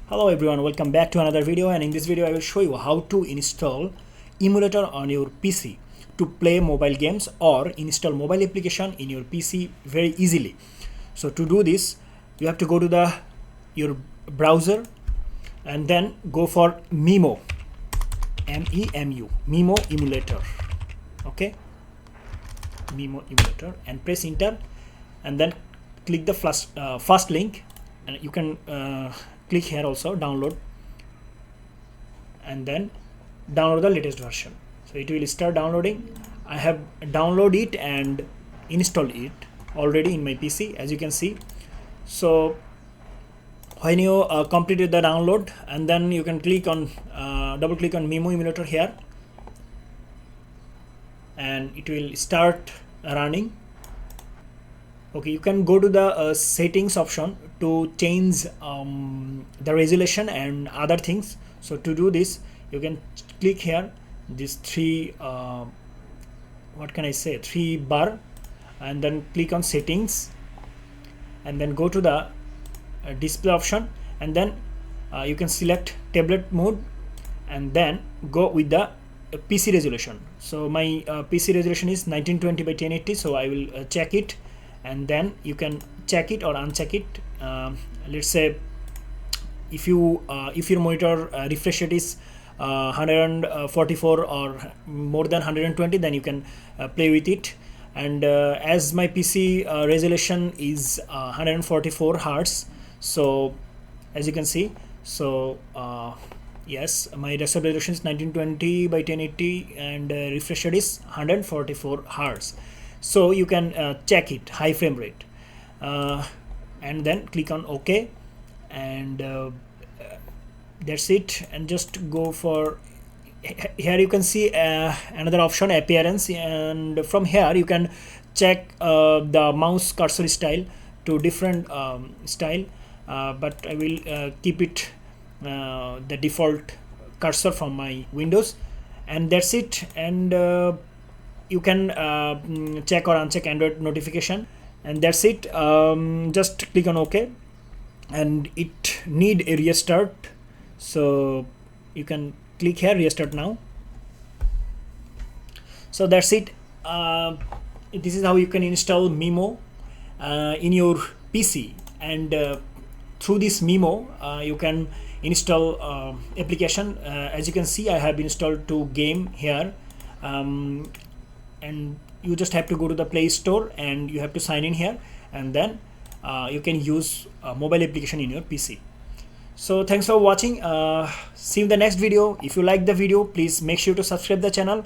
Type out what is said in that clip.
Hello everyone, welcome back to another video, and in this video I will show you how to install emulator on your PC to play mobile games or install mobile application in your PC very easily. So to do this, you have to go to your browser and then go for Memo, M-E-M-U, Memo emulator. Okay, Memo emulator, and press enter, and then click the first link, and you can click here also, download, and then download the latest version. So it will start downloading. I have downloaded it and installed it already in my PC, as you can see. So when you completed the download, and then you can click on double click on Memo emulator here, and it will start running. Okay, you can go to the settings option to change the resolution and other things. So to do this, you can click here, this three what can I say, three bar, and then click on settings, and then go to the display option, and then you can select tablet mode, and then go with the PC resolution. So my PC resolution is 1920 by 1080, so I will check it, and then you can check it or uncheck it. Let's say if your monitor refresh rate is 144 or more than 120, then you can play with it. And as my PC resolution is 144 Hz, so as you can see, so yes, my desktop resolution is 1920 by 1080, and refresh rate is 144 Hz. So you can check it, high frame rate, and then click on OK, and that's it. And just go for here, you can see another option, appearance, and from here you can check the mouse cursor style to different style, but I will keep it the default cursor from my Windows, and that's it. And you can check or uncheck Android notification, and that's it. Just click on OK, and it need a restart, so you can click here, restart now. So that's it. This is how you can install Memo in your PC, and through this Memo you can install application. As you can see, I have installed 2 game here, and you just have to go to the Play Store and you have to sign in here, and then you can use mobile application in your PC. So thanks for watching. See you in the next video. If you like the video, please make sure to subscribe the channel